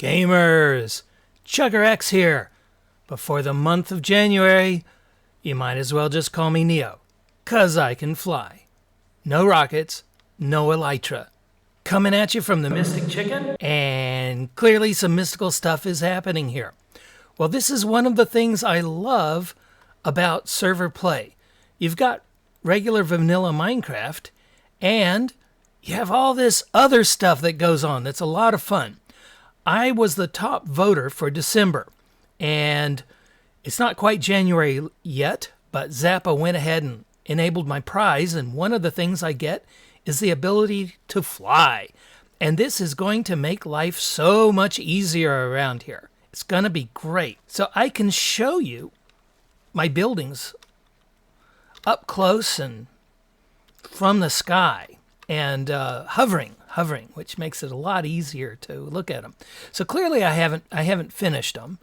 Gamers, Chugger X here. Before the month of January, you might as well just call me Neo, 'cause I can fly. No rockets, no elytra. Coming at you from the Mystic Chicken, and clearly some mystical stuff is happening here. Well, this is one of the things I love about server play. You've got regular vanilla Minecraft, and you have all this other stuff that goes on that's a lot of fun. I was the top voter for December, and it's not quite January yet, but Zappa went ahead and enabled my prize, and one of the things I get is the ability to fly. And this is going to make life so much easier around here. It's going to be great. So I can show you my buildings up close and from the sky, and hovering, which makes it a lot easier to look at them. So clearly I haven't finished them.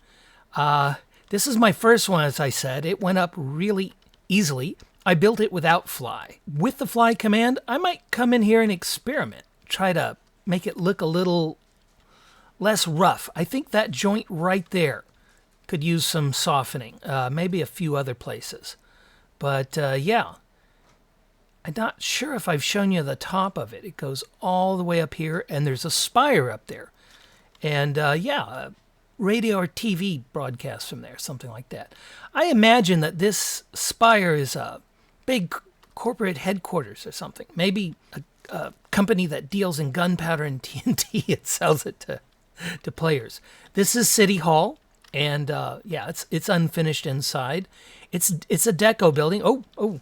This is my first one, as I said. It went up really easily. I built it without fly. With the fly command, I might come in here and experiment. Try to make it look a little less rough. I think that joint right there could use some softening. Maybe a few other places. But yeah. I'm not sure if I've shown you the top of it. It goes all the way up here, and there's a spire up there. And yeah, radio or TV broadcast from there, something like that. I imagine that this spire is a big corporate headquarters or something. Maybe a company that deals in gunpowder and TNT and sells it to players. This is City Hall, and yeah, it's unfinished inside. It's a deco building. Oh.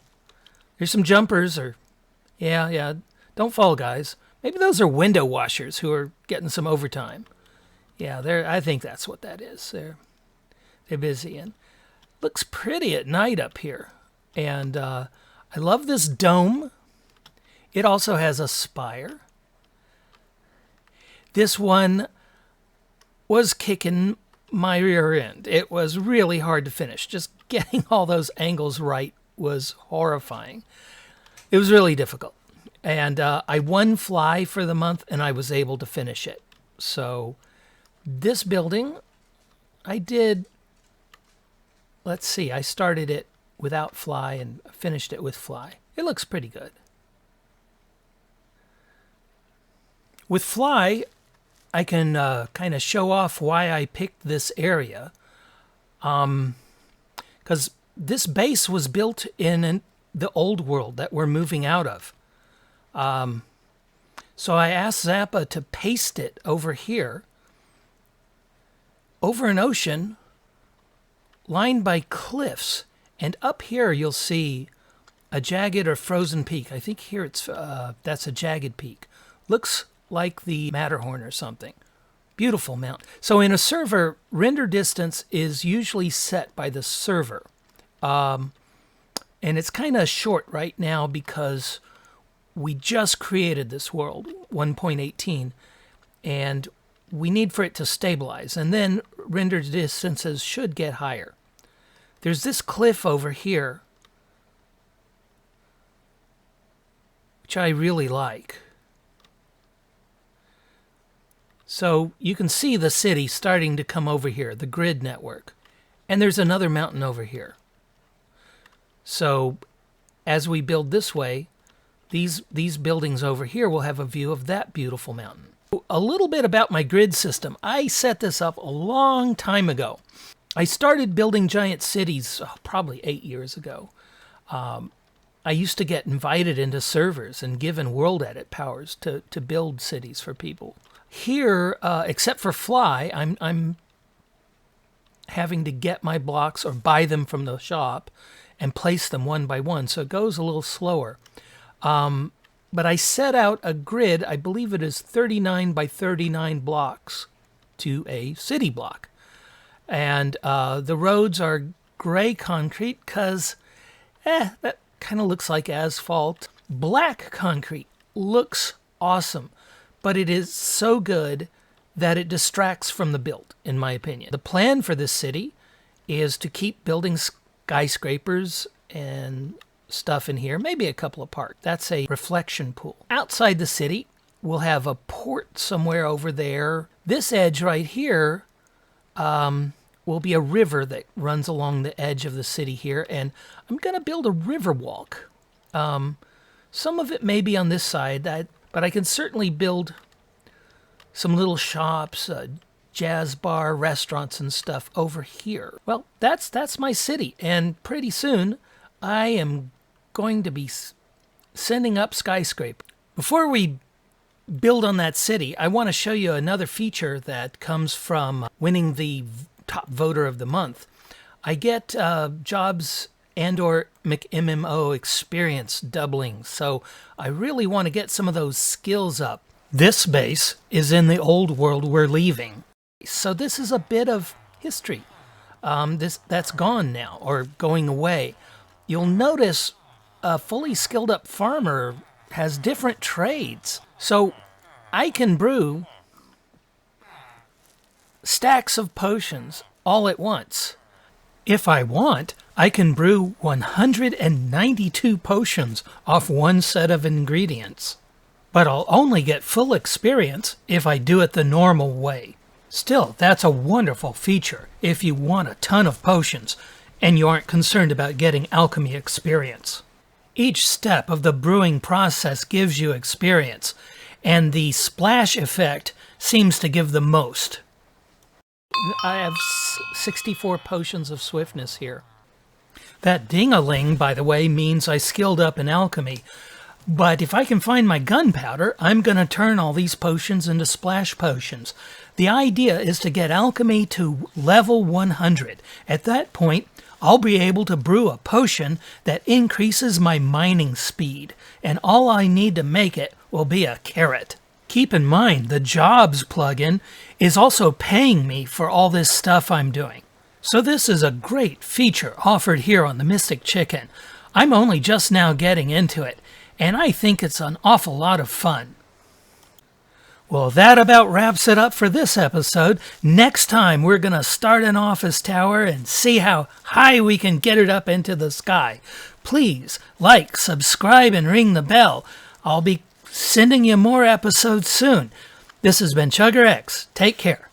Here's some jumpers, or yeah. Don't fall, guys. Maybe those are window washers who are getting some overtime. Yeah, I think that's what that is. They're busy, and looks pretty at night up here. And I love this dome. It also has a spire. This one was kicking my rear end. It was really hard to finish. Just getting all those angles right was horrifying. It was really difficult. And I won fly for the month, and I was able to finish it. So this building, I did, let's see, I started it without fly and finished it with fly. It looks pretty good. With fly, I can kind of show off why I picked this area. Because this base was built in the old world that we're moving out of. So I asked Zappa to paste it over here, over an ocean lined by cliffs. And up here you'll see a jagged or frozen peak. I think here that's a jagged peak. Looks like the Matterhorn or something. Beautiful mountain. So in a server, render distance is usually set by the server. And it's kind of short right now because we just created this world, 1.18, and we need for it to stabilize, and then render distances should get higher. There's this cliff over here, which I really like. So you can see the city starting to come over here, the grid network. And there's another mountain over here. So as we build this way, these buildings over here will have a view of that beautiful mountain. A little bit about my grid system. I set this up a long time ago. I started building giant cities probably 8 years ago. I used to get invited into servers and given world edit powers to build cities for people. Here, except for fly, I'm having to get my blocks or buy them from the shop and place them one by one, so it goes a little slower. But I set out a grid, I believe it is 39 by 39 blocks to a city block. And the roads are gray concrete because that kind of looks like asphalt. Black concrete looks awesome, but it is so good that it distracts from the build, in my opinion. The plan for this city is to keep building skyscrapers and stuff in here, maybe a couple of parks. That's a reflection pool. Outside the city, we'll have a port somewhere over there. This edge right here will be a river that runs along the edge of the city here, and I'm going to build a river walk. Some of it may be on this side, but I can certainly build some little shops, jazz bar, restaurants, and stuff over here. Well, that's my city, and pretty soon I am going to be sending up skyscraper. Before we build on that city, I want to show you another feature that comes from winning the top voter of the month. I get jobs and or McMMO experience doubling, so I really want to get some of those skills up. This base is in the old world we're leaving, so this is a bit of history. That's gone now, or going away. You'll notice a fully skilled up farmer has different trades, so I can brew stacks of potions all at once. If I want, I can brew 192 potions off one set of ingredients. But I'll only get full experience if I do it the normal way. Still, that's a wonderful feature if you want a ton of potions and you aren't concerned about getting alchemy experience. Each step of the brewing process gives you experience, and the splash effect seems to give the most. I have 64 potions of swiftness here. That ding-a-ling, by the way, means I skilled up in alchemy. But if I can find my gunpowder, I'm going to turn all these potions into splash potions. The idea is to get alchemy to level 100. At that point, I'll be able to brew a potion that increases my mining speed, and all I need to make it will be a carrot. Keep in mind, the Jobs plugin is also paying me for all this stuff I'm doing. So this is a great feature offered here on the Mystic Chicken. I'm only just now getting into it, and I think it's an awful lot of fun. Well, that about wraps it up for this episode. Next time, we're going to start an office tower and see how high we can get it up into the sky. Please like, subscribe, and ring the bell. I'll be sending you more episodes soon. This has been Chugger X. Take care.